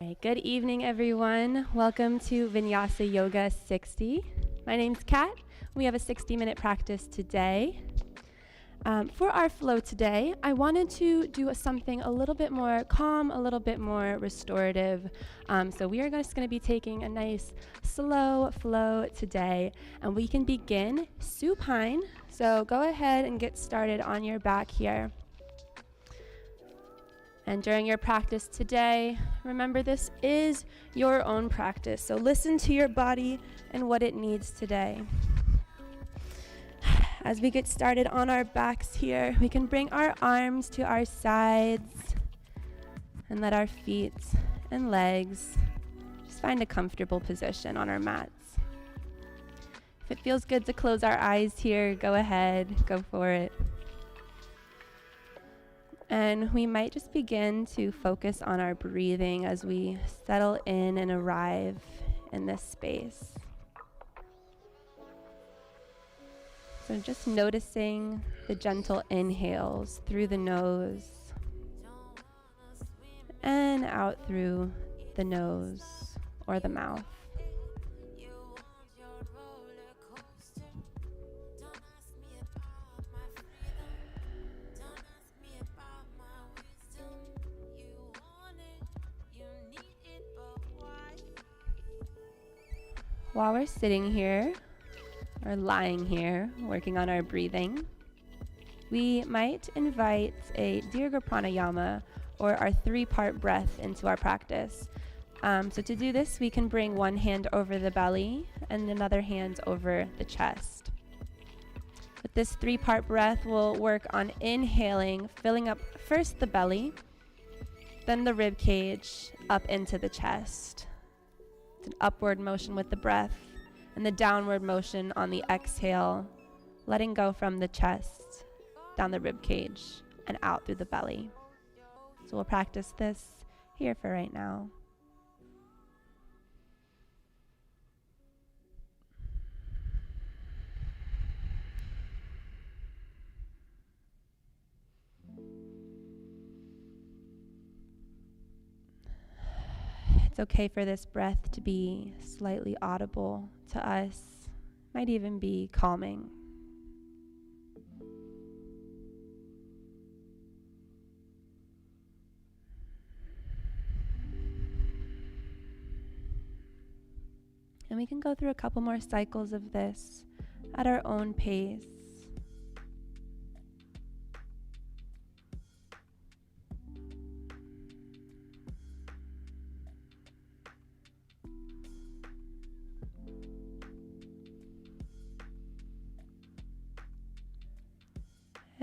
Right, good evening, everyone. Welcome to Vinyāsa Yoga 60. My name's Kat. We have a 60-minute practice today. For our flow today, I wanted to do something a little bit more calm, a little bit more restorative. So we are just going to be taking a nice slow flow today, and we can begin supine. So go ahead and get started on your back here. And during your practice today, remember this is your own practice. So listen to your body and what it needs today. As we get started on our backs here, we can bring our arms to our sides and let our feet and legs just find a comfortable position on our mats. If it feels good to close our eyes here, go ahead, go for it. And we might just begin to focus on our breathing as we settle in and arrive in this space. So just noticing the gentle inhales through the nose and out through the nose or the mouth. While we're sitting here or lying here working on our breathing, we might invite a Dirga Pranayama or our 3-part breath into our practice. So to do this, we can bring one hand over the belly and another hand over the chest. With this 3-part breath, we'll work on inhaling, filling up first the belly, then the rib cage, up into the chest. It's an upward motion with the breath and the downward motion on the exhale, letting go from the chest, down the rib cage, and out through the belly. So we'll practice this here for right now. It's okay for this breath to be slightly audible to us, might even be calming. And we can go through a couple more cycles of this at our own pace.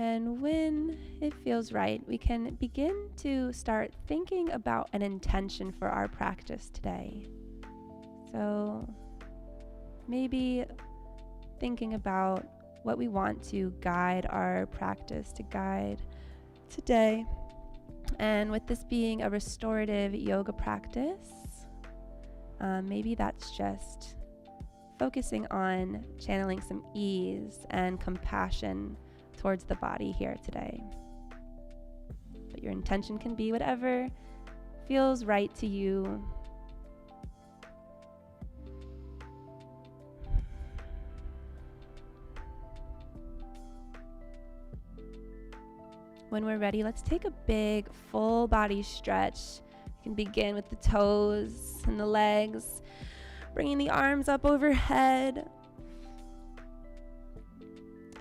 And when it feels right, we can begin to start thinking about an intention for our practice today. So maybe thinking about what we want to guide our practice, to guide today. And with this being a restorative yoga practice, maybe that's just focusing on channeling some ease and compassion towards the body here today. But your intention can be whatever feels right to you. When we're ready, let's take a big full body stretch. You can begin with the toes and the legs, bringing the arms up overhead.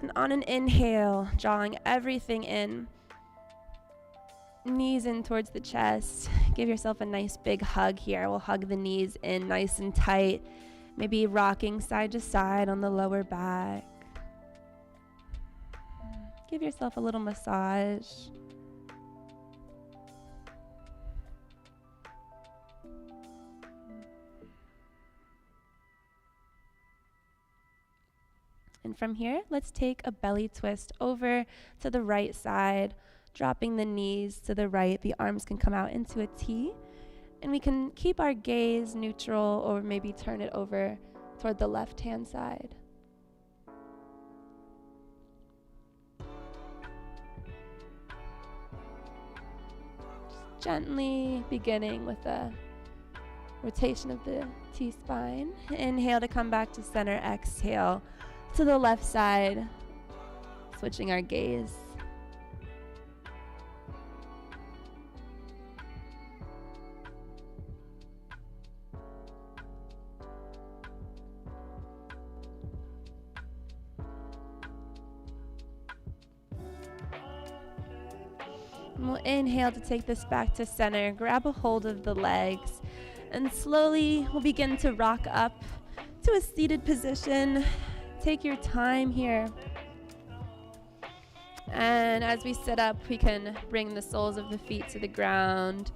And on an inhale, drawing everything in, knees in towards the chest. Give yourself a nice big hug here. We'll hug the knees in nice and tight, maybe rocking side to side on the lower back. Give yourself a little massage. And from here, let's take a belly twist over to the right side, dropping the knees to the right. The arms can come out into a T, and we can keep our gaze neutral or maybe turn it over toward the left-hand side. Just gently beginning with a rotation of the T-spine. Inhale to come back to center. Exhale to the left side, switching our gaze. And we'll inhale to take this back to center. Grab a hold of the legs, and slowly we'll begin to rock up to a seated position. Take your time here. And as we sit up, we can bring the soles of the feet to the ground.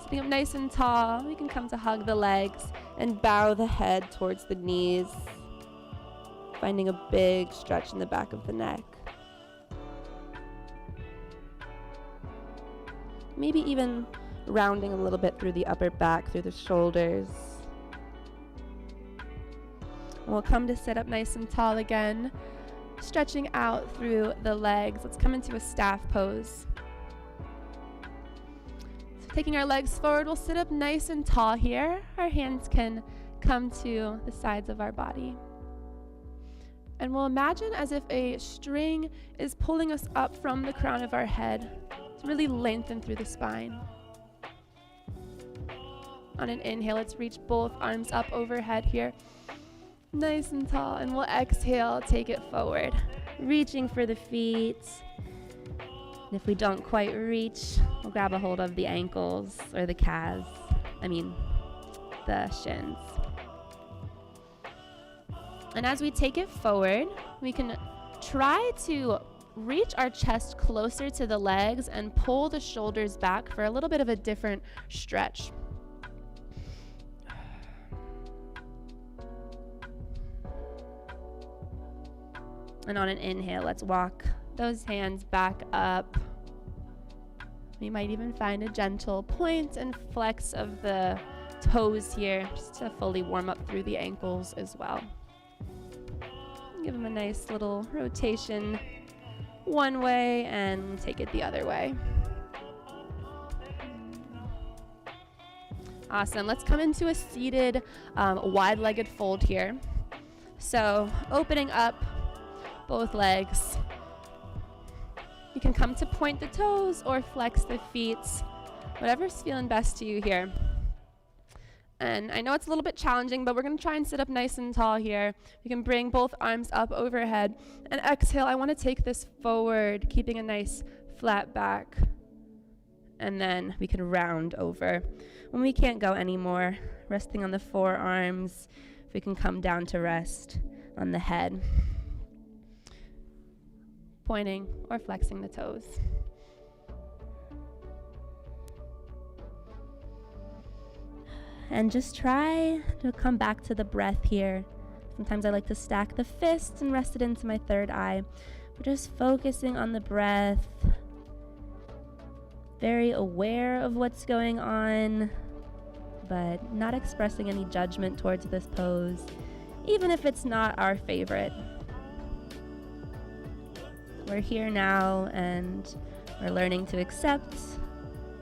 Sitting up nice and tall, we can come to hug the legs and bow the head towards the knees, finding a big stretch in the back of the neck. Maybe even rounding a little bit through the upper back, through the shoulders. And we'll come to sit up nice and tall again, stretching out through the legs. Let's come into a staff pose. So taking our legs forward, we'll sit up nice and tall here. Our hands can come to the sides of our body. And we'll imagine as if a string is pulling us up from the crown of our head to really lengthen through the spine. On an inhale, let's reach both arms up overhead here, nice and tall, and we'll exhale, take it forward, reaching for the feet. And if we don't quite reach, we'll grab a hold of the ankles or the calves, the shins. And as we take it forward, we can try to reach our chest closer to the legs and pull the shoulders back for a little bit of a different stretch. And on an inhale, let's walk those hands back up. We might even find a gentle point and flex of the toes here, just to fully warm up through the ankles as well. Give them a nice little rotation one way and take it the other way. Awesome. Let's come into a seated wide-legged fold here. So opening up both legs. You can come to point the toes or flex the feet, whatever's feeling best to you here. And I know it's a little bit challenging, but we're going to try and sit up nice and tall here. You can bring both arms up overhead. And exhale, I want to take this forward, keeping a nice flat back. And then we can round over. When we can't go anymore, resting on the forearms, if we can come down to rest on the head. Pointing or flexing the toes. And just try to come back to the breath here. Sometimes I like to stack the fists and rest it into my third eye. We're just focusing on the breath. Very aware of what's going on, but not expressing any judgment towards this pose, even if it's not our favorite. We're here now, and we're learning to accept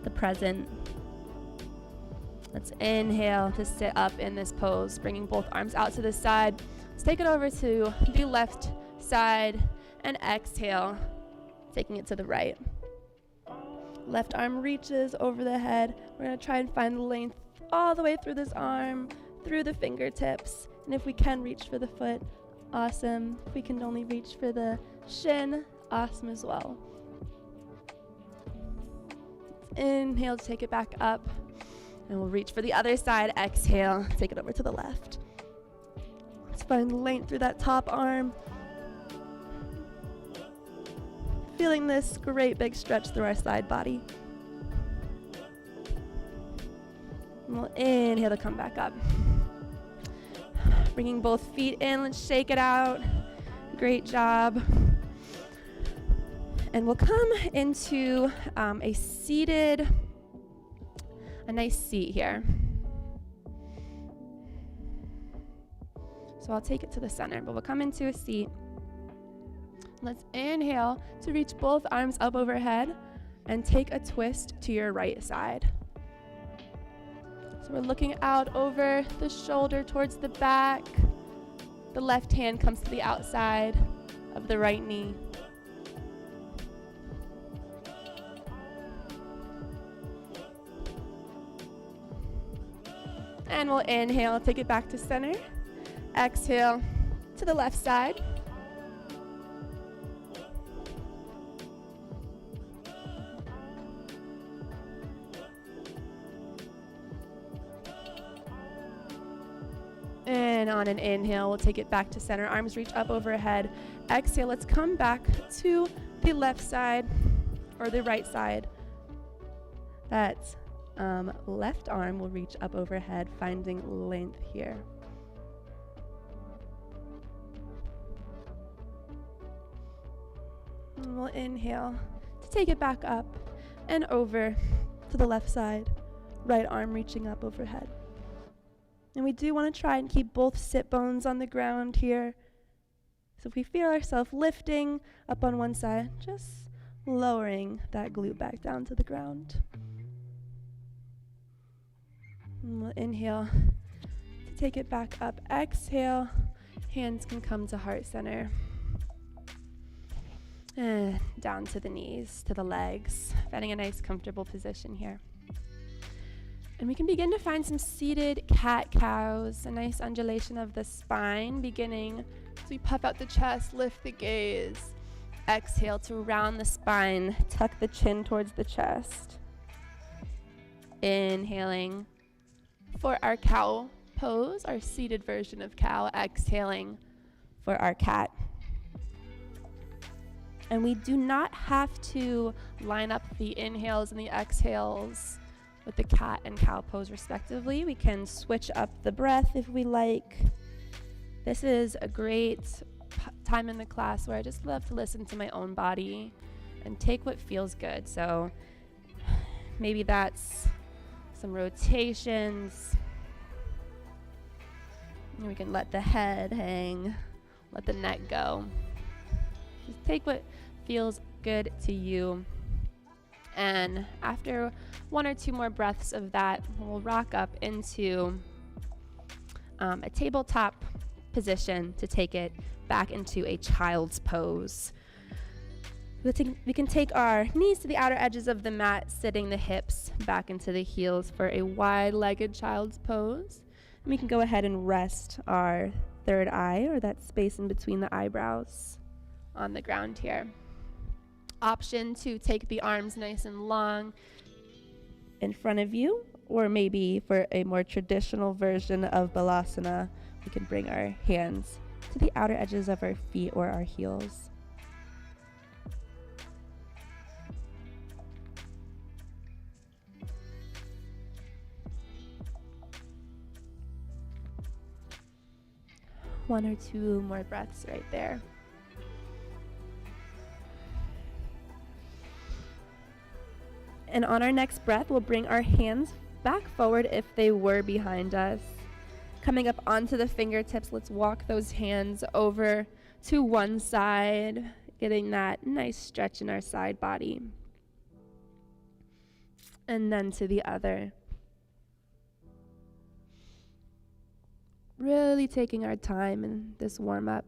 the present. Let's inhale to sit up in this pose, bringing both arms out to the side. Let's take it over to the left side, and exhale, taking it to the right. Left arm reaches over the head. We're going to try and find the length all the way through this arm, through the fingertips. And if we can reach for the foot, awesome. If we can only reach for the shin, awesome as well. Inhale to take it back up. And we'll reach for the other side. Exhale, take it over to the left. Let's find length through that top arm. Feeling this great big stretch through our side body. And we'll inhale to come back up. Bringing both feet in, let's shake it out. Great job. And we'll come into a nice seat here. So I'll take it to the center, but we'll come into a seat. Let's inhale to reach both arms up overhead and take a twist to your right side. So we're looking out over the shoulder towards the back. The left hand comes to the outside of the right knee. And we'll inhale, take it back to center. Exhale to the left side. And on an inhale, we'll take it back to center. Arms reach up overhead. Exhale, let's come back to the left side or the right side. That's left arm will reach up overhead, finding length here. And we'll inhale to take it back up and over to the left side. Right arm reaching up overhead. And we do want to try and keep both sit bones on the ground here. So if we feel ourselves lifting up on one side, just lowering that glute back down to the ground. And we'll inhale to take it back up. Exhale, hands can come to heart center. And down to the knees, to the legs, finding a nice comfortable position here. And we can begin to find some seated cat-cows, a nice undulation of the spine, beginning as we puff out the chest, lift the gaze. Exhale to round the spine, tuck the chin towards the chest. Inhaling for our cow pose, our seated version of cow. Exhaling for our cat. And we do not have to line up the inhales and the exhales with the cat and cow pose respectively. We can switch up the breath if we like. This is a great time in the class where I just love to listen to my own body and take what feels good. So maybe that's some rotations. And we can let the head hang, let the neck go. Just take what feels good to you. And after one or two more breaths of that, we'll rock up into a tabletop position to take it back into a child's pose. We can take our knees to the outer edges of the mat, sitting the hips back into the heels for a wide-legged child's pose. And we can go ahead and rest our third eye, or that space in between the eyebrows, on the ground here. Option to take the arms nice and long in front of you, or maybe for a more traditional version of balasana, we can bring our hands to the outer edges of our feet or our heels. One or two more breaths right there. And on our next breath, we'll bring our hands back forward if they were behind us. Coming up onto the fingertips, let's walk those hands over to one side, getting that nice stretch in our side body. And then to the other. Really taking our time in this warm-up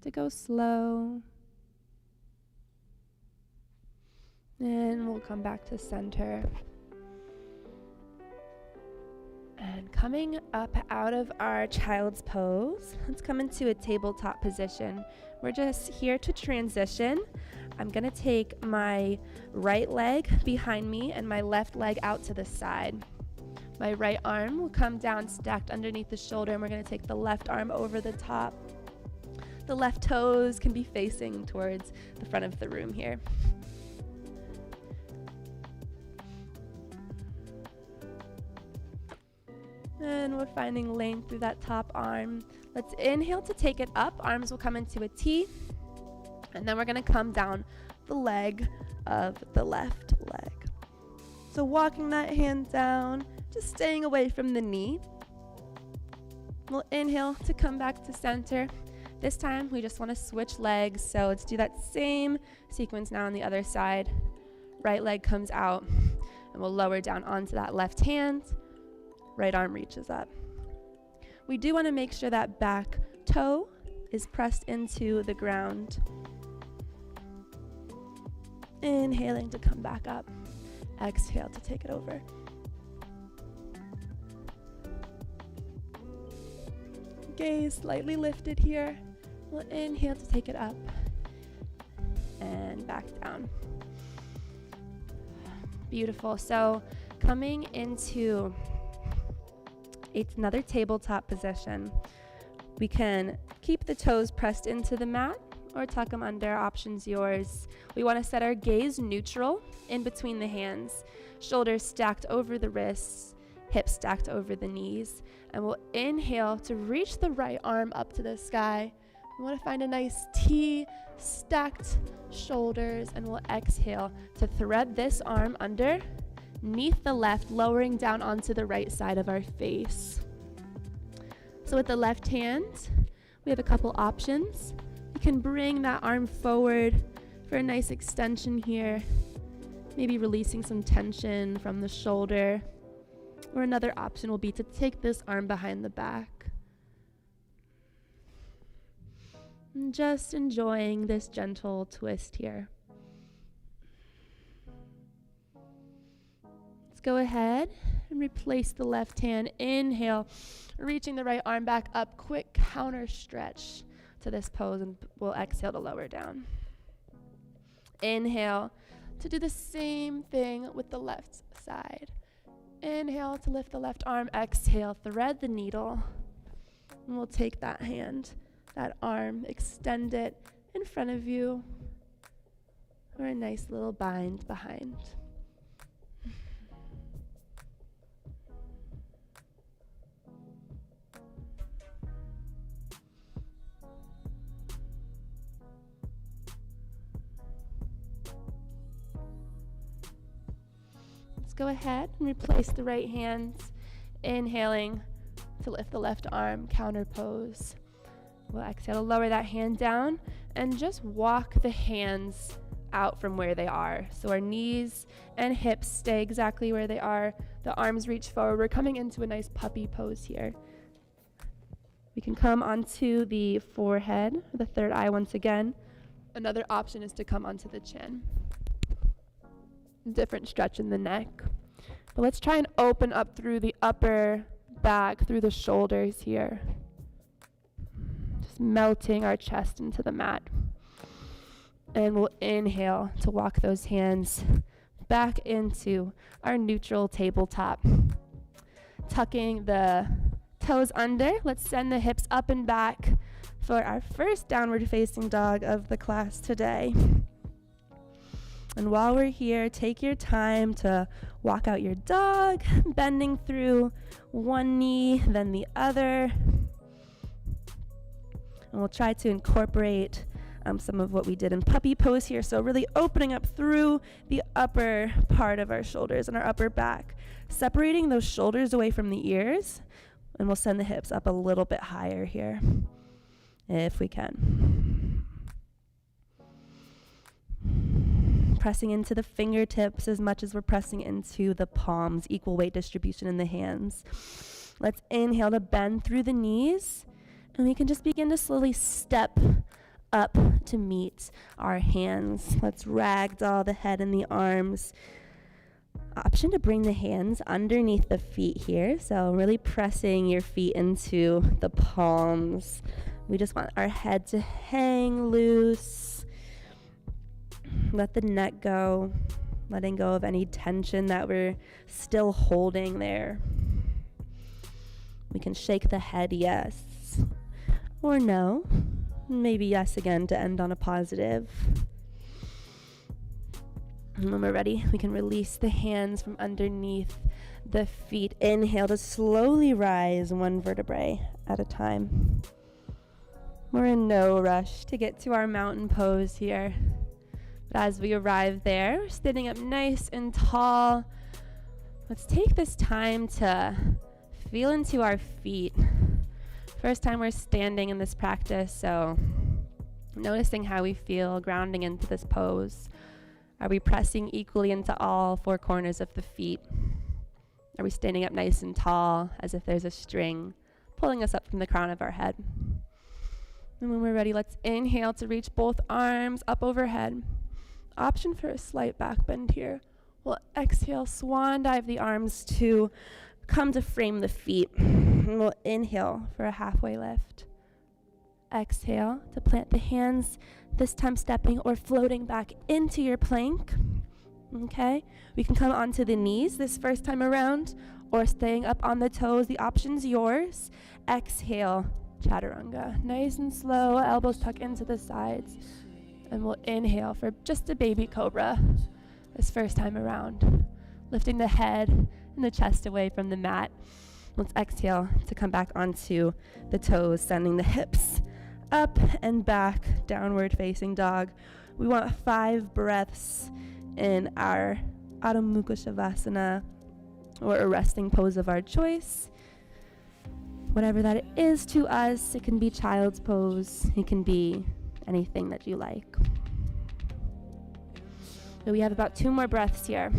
to go slow. And we'll come back to center. And coming up out of our child's pose, let's come into a tabletop position. We're just here to transition. I'm gonna take my right leg behind me and my left leg out to the side. My right arm will come down stacked underneath the shoulder, and we're gonna take the left arm over the top. The left toes can be facing towards the front of the room here. And we're finding length through that top arm. Let's inhale to take it up. Arms will come into a T. And then we're going to come down the leg of the left leg. So walking that hand down, just staying away from the knee. We'll inhale to come back to center. This time we just want to switch legs. So let's do that same sequence now on the other side. Right leg comes out, and we'll lower down onto that left hand. right arm reaches up. We do want to make sure that back toe is pressed into the ground. Inhaling to come back up. Exhale to take it over. Gaze slightly lifted here. We'll inhale to take it up and back down. Beautiful. So coming into another tabletop position, we can keep the toes pressed into the mat or tuck them under. Option's yours. We want to set our gaze neutral in between the hands, shoulders stacked over the wrists, hips stacked over the knees, and we'll inhale to reach the right arm up to the sky. We want to find a nice T, stacked shoulders, and we'll exhale to thread this arm underneath the left, lowering down onto the right side of our face. So with the left hand, we have a couple options. You can bring that arm forward for a nice extension here, maybe releasing some tension from the shoulder. Or another option will be to take this arm behind the back. And just enjoying this gentle twist here. Let's go ahead and replace the left hand. Inhale, reaching the right arm back up. Quick counter stretch to this pose, and we'll exhale to lower down. Inhale to do the same thing with the left side. Inhale to lift the left arm. Exhale, thread the needle. And we'll take that hand, that arm, extend it in front of you, or a nice little bind behind. Go ahead and replace the right hands. Inhaling to lift the left arm, counter pose. We'll exhale to lower that hand down and just walk the hands out from where they are. So our knees and hips stay exactly where they are. The arms reach forward. We're coming into a nice puppy pose here. We can come onto the forehead, the third eye once again. Another option is to come onto the chin. Different stretch in the neck. But let's try and open up through the upper back, through the shoulders here. Just melting our chest into the mat. And we'll inhale to walk those hands back into our neutral tabletop. Tucking the toes under. Let's send the hips up and back for our first downward facing dog of the class today. And while we're here, take your time to walk out your dog, bending through one knee, then the other. And we'll try to incorporate some of what we did in puppy pose here. So really opening up through the upper part of our shoulders and our upper back, separating those shoulders away from the ears. And we'll send the hips up a little bit higher here, if we can. Pressing into the fingertips as much as we're pressing into the palms, equal weight distribution in the hands. Let's inhale to bend through the knees, and we can just begin to slowly step up to meet our hands. Let's ragdoll the head and the arms. Option to bring the hands underneath the feet here, so really pressing your feet into the palms. We just want our head to hang loose. Let the neck go, letting go of any tension that we're still holding there. We can shake the head yes or no. Maybe yes again to end on a positive. And when we're ready, we can release the hands from underneath the feet. Inhale to slowly rise one vertebrae at a time. We're in no rush to get to our mountain pose here. But as we arrive there, we're sitting up nice and tall. Let's take this time to feel into our feet. First time we're standing in this practice, so noticing how we feel, grounding into this pose. Are we pressing equally into all four corners of the feet? Are we standing up nice and tall as if there's a string pulling us up from the crown of our head? And when we're ready, let's inhale to reach both arms up overhead. Option for a slight back bend here. We'll exhale, swan dive the arms to come to frame the feet. And we'll inhale for a halfway lift. Exhale to plant the hands, this time stepping or floating back into your plank. Okay, we can come onto the knees this first time around or staying up on the toes. The option's yours. Exhale, chaturanga. Nice and slow, elbows tuck into the sides. And we'll inhale for just a baby cobra this first time around. Lifting the head and the chest away from the mat. Let's exhale to come back onto the toes, sending the hips up and back, downward facing dog. We want 5 breaths in our Adho Mukha Shavasana, or a resting pose of our choice. Whatever that is to us, it can be child's pose, it can be anything that you like. So we have about 2 more breaths here.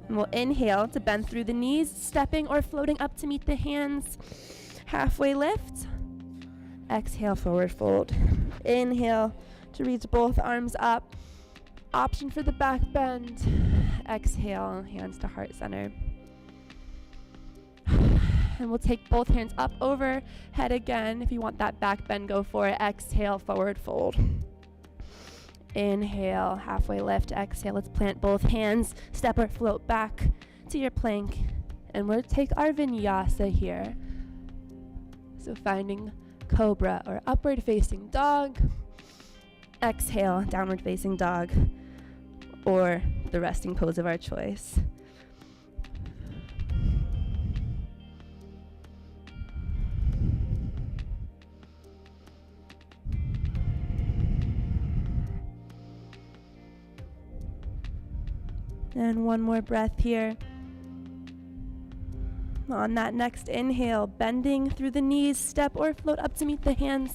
And we'll inhale to bend through the knees, stepping or floating up to meet the hands. Halfway lift. Exhale, forward fold. Inhale to reach both arms up. Option for the back bend. Exhale, hands to heart center. And we'll take both hands up overhead again. If you want that back bend, go for it. Exhale, forward fold. Inhale, halfway lift. Exhale, let's plant both hands. Step or float back to your plank. And we'll take our vinyasa here. So finding cobra or upward facing dog. Exhale, downward facing dog, or the resting pose of our choice. And one more breath here. On that next inhale, bending through the knees, step or float up to meet the hands.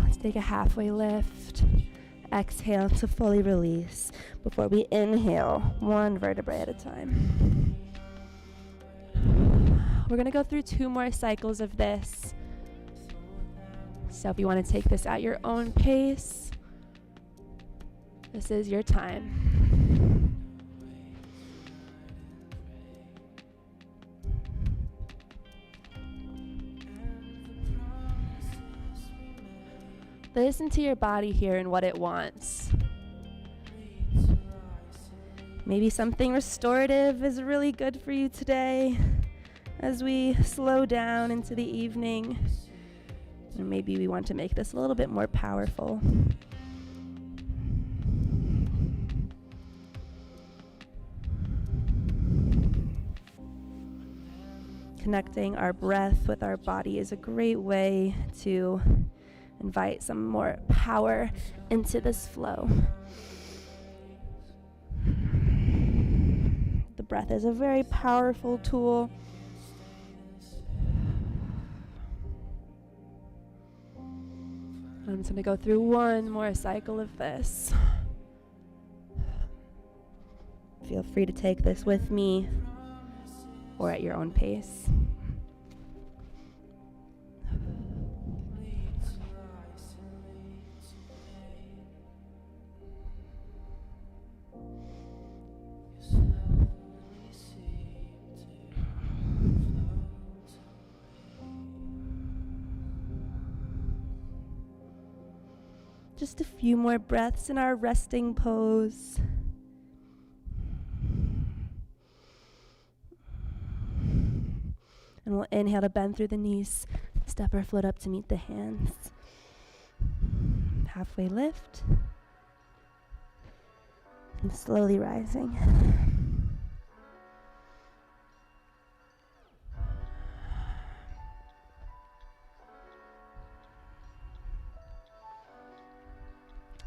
Let's take a halfway lift. Exhale to fully release before we inhale, 1 vertebrae at a time. We're going to go through 2 more cycles of this. So if you want to take this at your own pace, this is your time. Listen to your body here and what it wants. Maybe something restorative is really good for you today as we slow down into the evening. Or maybe we want to make this a little bit more powerful. Connecting our breath with our body is a great way to invite some more power into this flow. The breath is a very powerful tool. I'm just going to go through 1 more cycle of this. Feel free to take this with me or at your own pace. Just a few more breaths in our resting pose. And we'll inhale to bend through the knees, step or float up to meet the hands. Halfway lift. And slowly rising.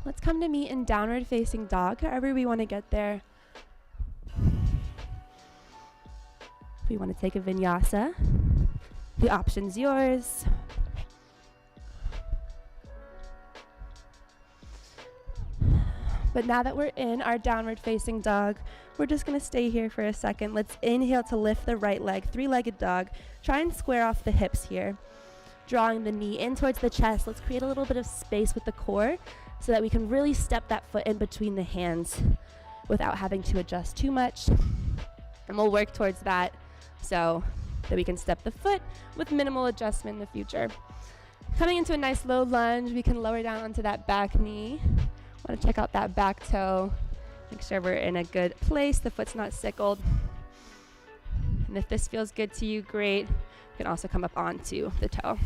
Let's come to meet in downward facing dog, however we want to get there. If we want to take a vinyasa, the option's yours. But now that we're in our downward facing dog, we're just gonna stay here for a second. Let's inhale to lift the right leg, three-legged dog. Try and square off the hips here. Drawing the knee in towards the chest. Let's create a little bit of space with the core so that we can really step that foot in between the hands without having to adjust too much. And we'll work towards that so that we can step the foot with minimal adjustment in the future. Coming into a nice low lunge, we can lower down onto that back knee. Want to check out that back toe. Make sure we're in a good place, the foot's not sickled. And if this feels good to you, great. You can also come up onto the toe.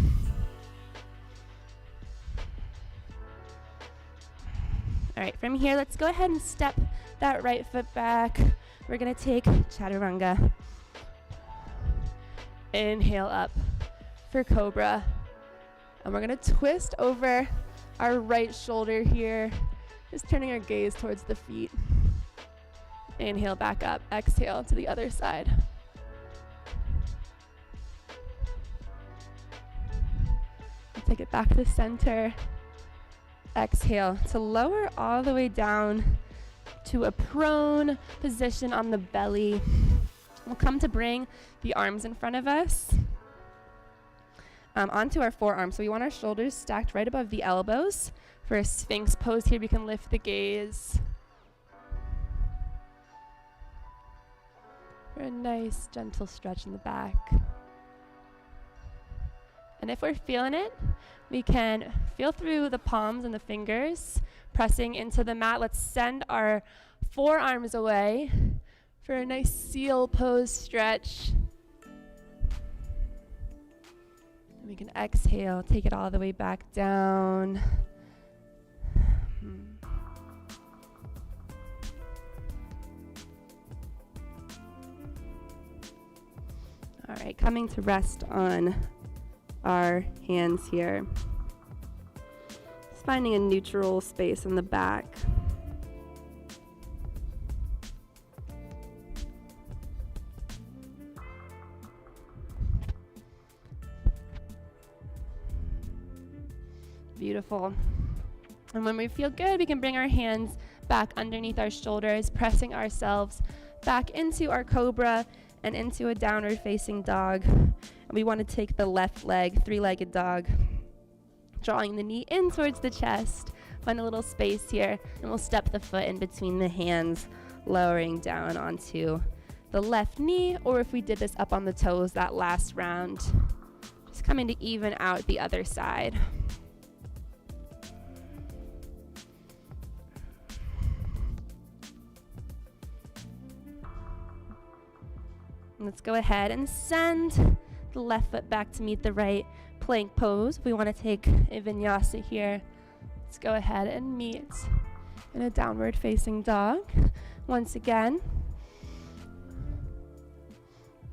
All right, from here, let's go ahead and step that right foot back. We're gonna take chaturanga. Inhale up for cobra. And we're gonna twist over our right shoulder here, just turning our gaze towards the feet. Inhale back up, exhale to the other side. Take it back to center. Exhale to lower all the way down to a prone position on the belly. We'll come to bring the arms in front of us onto our forearms. So we want our shoulders stacked right above the elbows. For a Sphinx pose here, we can lift the gaze. For a nice gentle stretch in the back. And if we're feeling it, we can feel through the palms and the fingers, pressing into the mat. Let's send our forearms away for a nice seal pose stretch. And we can exhale, take it all the way back down. All right, coming to rest on our hands here. Just finding a neutral space in the back. Beautiful. And when we feel good, we can bring our hands back underneath our shoulders, pressing ourselves back into our cobra and into a downward facing dog. And we want to take the left leg, three-legged dog, drawing the knee in towards the chest. Find a little space here, and we'll step the foot in between the hands, lowering down onto the left knee, or if we did this up on the toes that last round, just coming to even out the other side. Let's go ahead and send the left foot back to meet the right, plank pose. We want to take a vinyasa here. Let's go ahead and meet in a downward facing dog. Once again.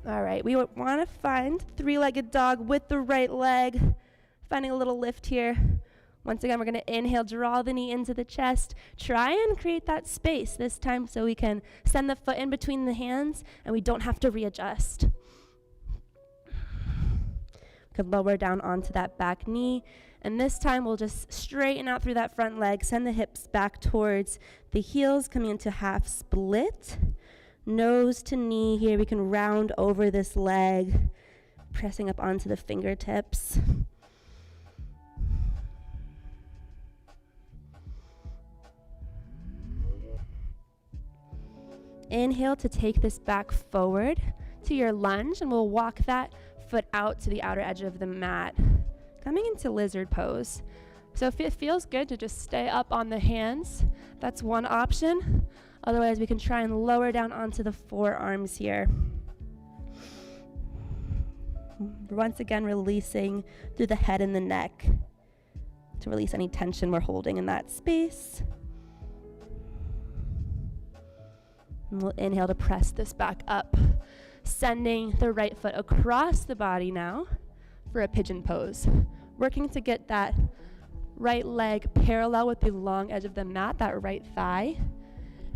All right, we want to find three-legged dog with the right leg. Finding a little lift here. Once again, we're going to inhale, draw the knee into the chest. Try and create that space this time so we can send the foot in between the hands and we don't have to readjust. We can lower down onto that back knee. And this time we'll just straighten out through that front leg, send the hips back towards the heels, coming into half split. Nose to knee here. We can round over this leg, pressing up onto the fingertips. Inhale to take this back forward to your lunge, and we'll walk that foot out to the outer edge of the mat, coming into lizard pose. So if it feels good to just stay up on the hands, that's one option. Otherwise, we can try and lower down onto the forearms here. Once again, releasing through the head and the neck to release any tension we're holding in that space. And we'll inhale to press this back up, sending the right foot across the body now for a pigeon pose. Working to get that right leg parallel with the long edge of the mat, that right thigh.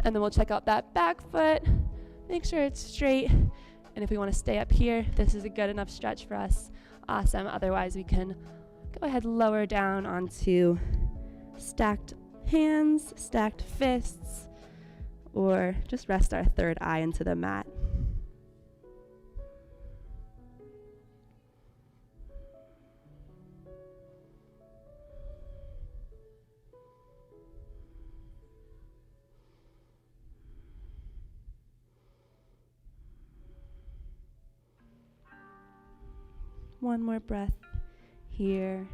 And then we'll check out that back foot, make sure it's straight. And if we want to stay up here, this is a good enough stretch for us. Awesome. Otherwise, we can go ahead, lower down onto stacked hands, stacked fists, or just rest our third eye into the mat. One more breath here.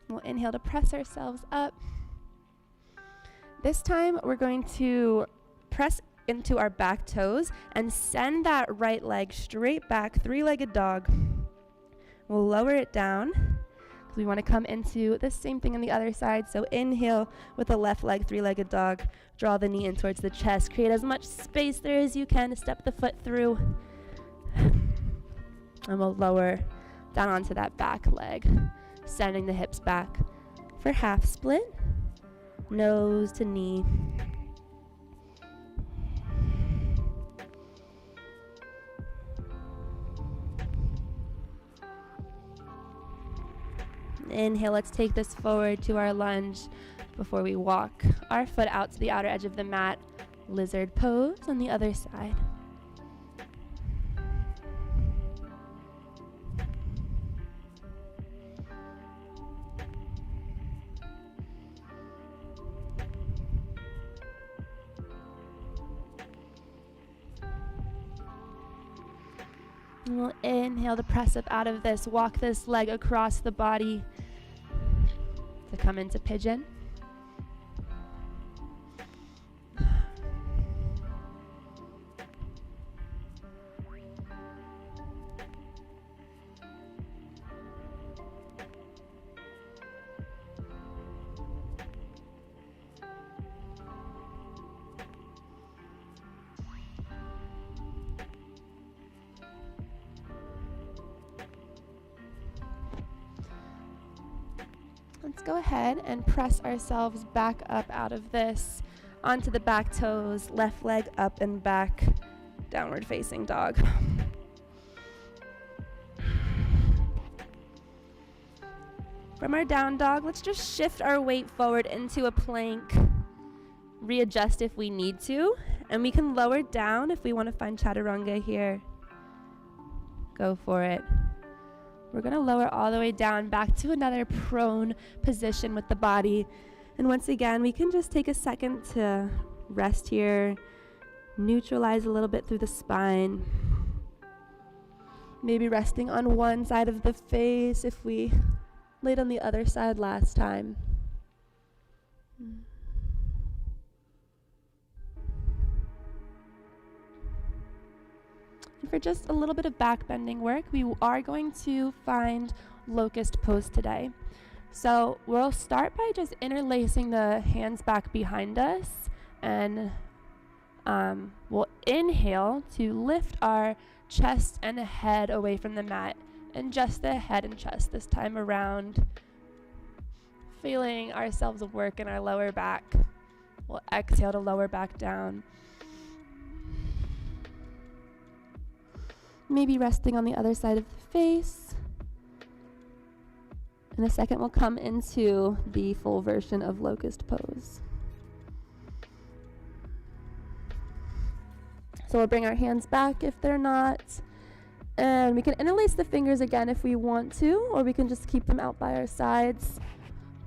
We'll inhale to press ourselves up. This time we're going to press into our back toes and send that right leg straight back, three-legged dog. We'll lower it down because we want to come into the same thing on the other side. So inhale with the left leg, three-legged dog. Draw the knee in towards the chest. Create as much space there as you can to step the foot through. And we'll lower down onto that back leg, sending the hips back for half split, nose to knee. Inhale, let's take this forward to our lunge before we walk our foot out to the outer edge of the mat. Lizard pose on the other side. And we'll inhale to press up out of this. Walk this leg across the body to come into pigeon. Let's go ahead and press ourselves back up out of this onto the back toes, left leg up and back, downward facing dog. From our down dog, let's just shift our weight forward into a plank, readjust if we need to, and we can lower down if we want to find chaturanga here. Go for it. We're going to lower all the way down back to another prone position with the body. And once again, we can just take a second to rest here, neutralize a little bit through the spine. Maybe resting on one side of the face if we laid on the other side last time. For just a little bit of back bending work, we are going to find locust pose today. So we'll start by just interlacing the hands back behind us, and we'll inhale to lift our chest and head away from the mat, and just the head and chest this time around, feeling ourselves work in our lower back. We'll exhale to lower back down. Maybe resting on the other side of the face. In a second, we'll come into the full version of locust pose. So we'll bring our hands back if they're not. And we can interlace the fingers again if we want to, or we can just keep them out by our sides.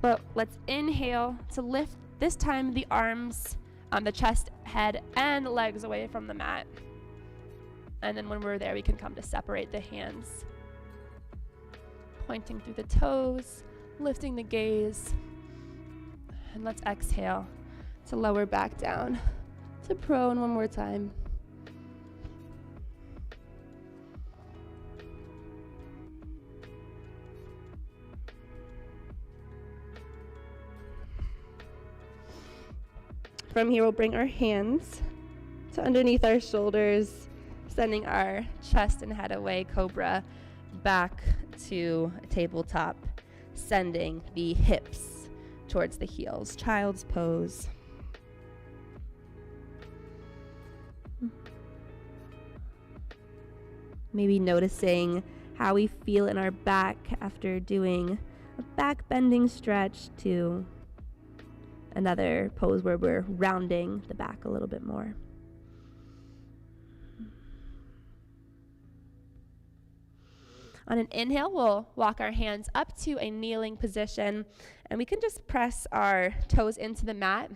But let's inhale to lift, this time the arms, the chest, head, and legs away from the mat. And then when we're there, we can come to separate the hands. Pointing through the toes, lifting the gaze. And let's exhale to lower back down to prone one more time. From here, we'll bring our hands to underneath our shoulders, sending our chest and head away, cobra, back to a tabletop, sending the hips towards the heels, child's pose. Maybe noticing how we feel in our back after doing a back bending stretch to another pose where we're rounding the back a little bit more. On an inhale, we'll walk our hands up to a kneeling position, and we can just press our toes into the mat.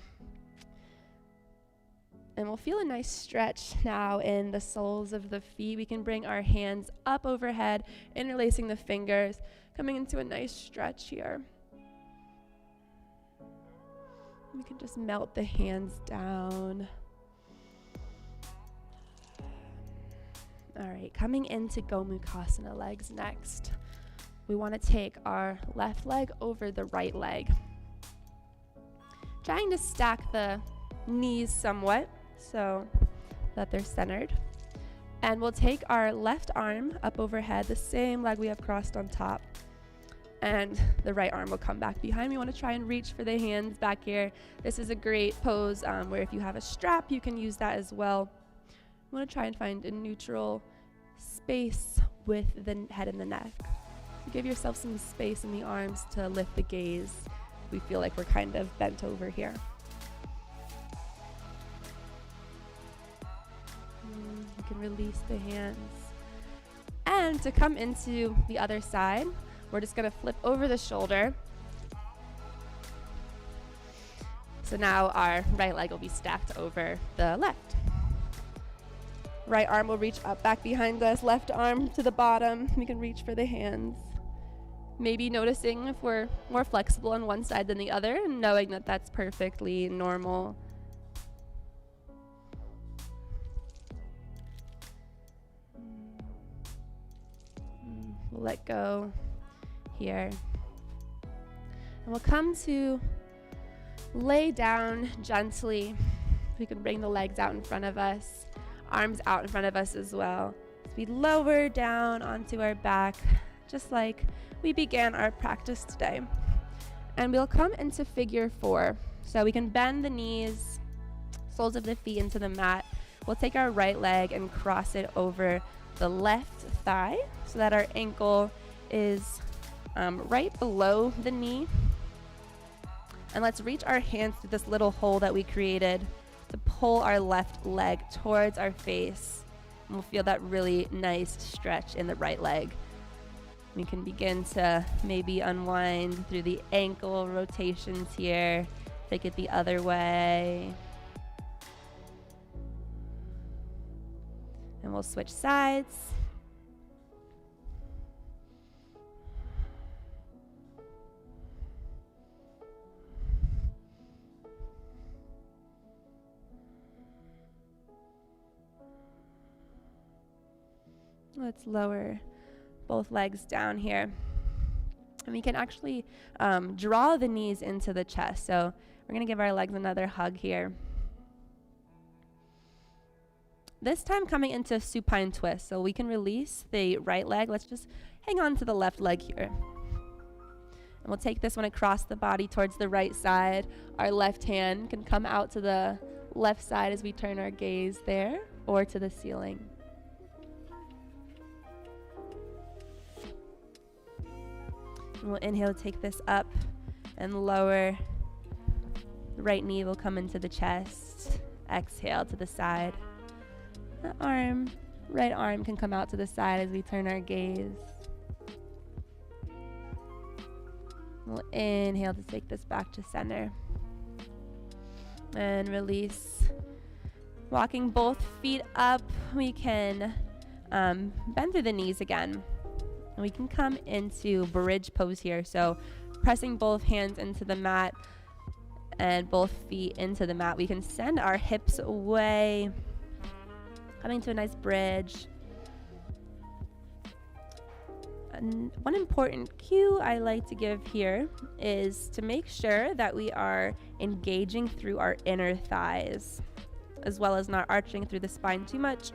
And we'll feel a nice stretch now in the soles of the feet. We can bring our hands up overhead, interlacing the fingers, coming into a nice stretch here. We can just melt the hands down. All right, coming into Gomukhasana legs next. We want to take our left leg over the right leg. Trying to stack the knees somewhat so that they're centered. And we'll take our left arm up overhead, the same leg we have crossed on top. And the right arm will come back behind. We want to try and reach for the hands back here. This is a great pose where if you have a strap, you can use that as well. We want to try and find a neutral space with the head and the neck. So give yourself some space in the arms to lift the gaze. We feel like we're kind of bent over here. You can release the hands. And to come into the other side, we're just going to flip over the shoulder. So now our right leg will be stacked over the left. Right arm will reach up back behind us, left arm to the bottom. We can reach for the hands. Maybe noticing if we're more flexible on one side than the other, and knowing that that's perfectly normal. We'll let go here. And we'll come to lay down gently. We can bring the legs out in front of us, arms out in front of us as well. As we lower down onto our back, just like we began our practice today. And we'll come into figure 4. So we can bend the knees, soles of the feet into the mat. We'll take our right leg and cross it over the left thigh so that our ankle is right below the knee. And let's reach our hands through this little hole that we created to pull our left leg towards our face. And we'll feel that really nice stretch in the right leg. We can begin to maybe unwind through the ankle rotations here. Take it the other way. And we'll switch sides. Let's lower both legs down here. And we can actually draw the knees into the chest. So we're going to give our legs another hug here. This time coming into supine twist. So we can release the right leg. Let's just hang on to the left leg here. And we'll take this one across the body towards the right side. Our left hand can come out to the left side as we turn our gaze there, or to the ceiling. And we'll inhale, take this up and lower. The right knee will come into the chest. Exhale to the side. The right arm can come out to the side as we turn our gaze. We'll inhale to take this back to center. And release. Walking both feet up, we can bend through the knees again. And we can come into bridge pose here. So pressing both hands into the mat and both feet into the mat. We can send our hips away, coming to a nice bridge. And one important cue I like to give here is to make sure that we are engaging through our inner thighs, as well as not arching through the spine too much.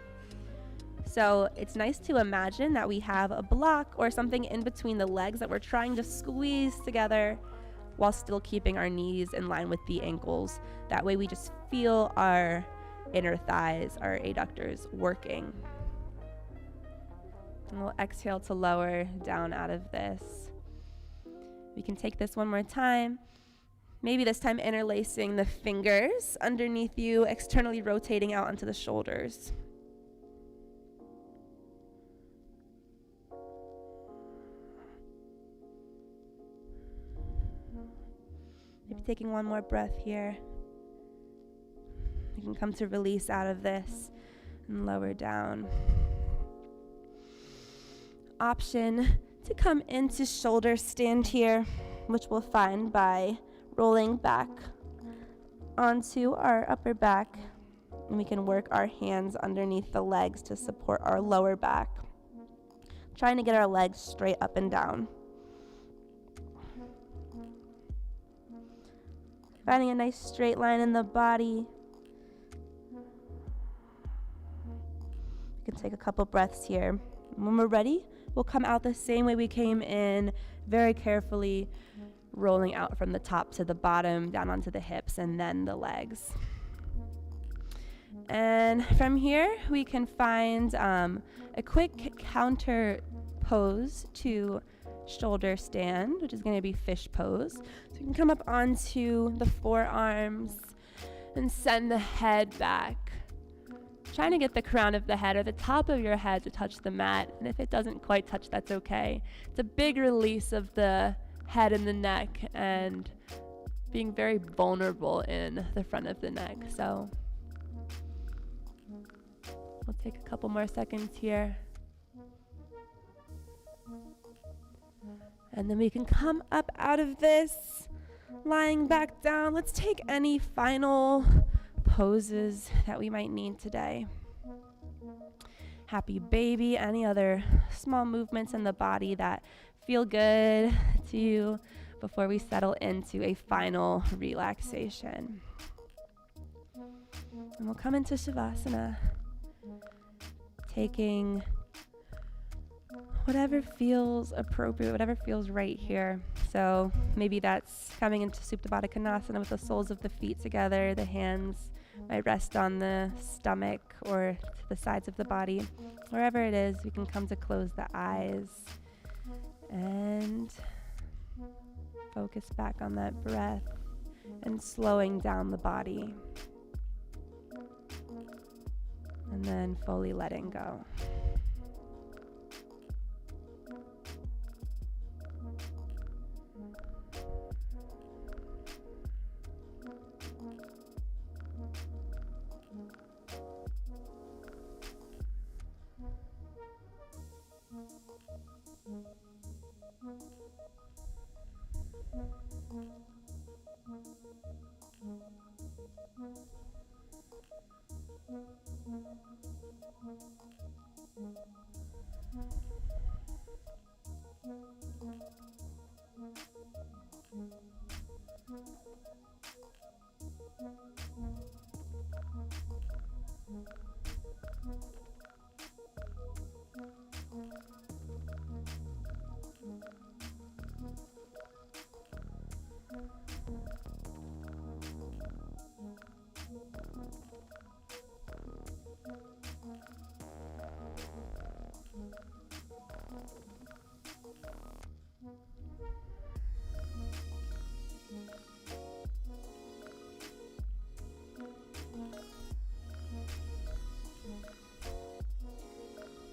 So it's nice to imagine that we have a block or something in between the legs that we're trying to squeeze together while still keeping our knees in line with the ankles. That way we just feel our inner thighs, our adductors working. And we'll exhale to lower down out of this. We can take this one more time. Maybe this time interlacing the fingers underneath you, externally rotating out onto the shoulders. Maybe taking one more breath here. You can come to release out of this and lower down. Option to come into shoulder stand here, which we'll find by rolling back onto our upper back, and we can work our hands underneath the legs to support our lower back, trying to get our legs straight up and down. Finding a nice straight line in the body. We can take a couple breaths here. When we're ready, we'll come out the same way we came in, very carefully rolling out from the top to the bottom, down onto the hips, and then the legs. And from here, we can find a quick counter pose to shoulder stand, which is going to be fish pose. So you can come up onto the forearms and send the head back, trying to get the crown of the head or the top of your head to touch the mat. And if it doesn't quite touch, that's okay. It's a big release of the head and the neck and being very vulnerable in the front of the neck. So we'll take a couple more seconds here. And then we can come up out of this, lying back down. Let's take any final poses that we might need today. Happy baby, any other small movements in the body that feel good to you before we settle into a final relaxation. And we'll come into Shavasana, taking whatever feels appropriate, whatever feels right here. So maybe that's coming into Supta Baddha Konasana with the soles of the feet together. The hands might rest on the stomach or to the sides of the body. Wherever it is, we can come to close the eyes and focus back on that breath and slowing down the body. And then fully letting go.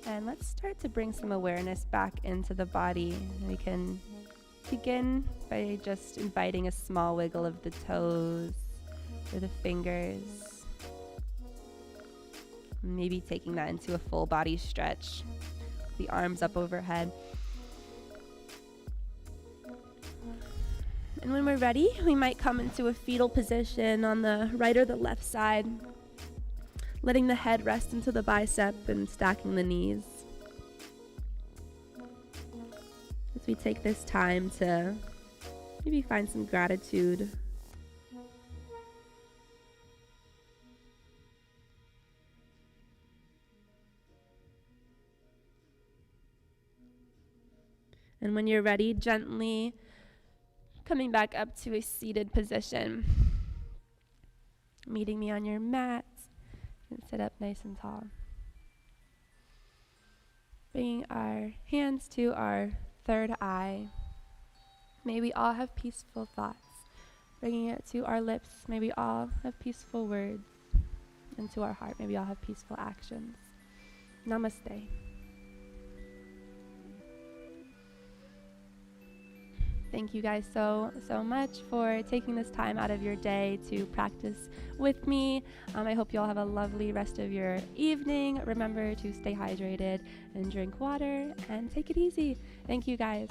And let's start to bring some awareness back into the body. We can begin by just inviting a small wiggle of the toes or the fingers. Maybe taking that into a full body stretch. The arms up overhead. And when we're ready, we might come into a fetal position on the right or the left side, letting the head rest into the bicep and stacking the knees. As we take this time to maybe find some gratitude. And when you're ready, gently coming back up to a seated position. Meeting me on your mat. And sit up nice and tall. Bringing our hands to our third eye. May we all have peaceful thoughts bringing it to our lips. May we all have peaceful words, and to our heart, may we all have peaceful actions. Namaste. Thank you guys so much for taking this time out of your day to practice with me. I hope you all have a lovely rest of your evening. Remember to stay hydrated and drink water and take it easy. Thank you guys.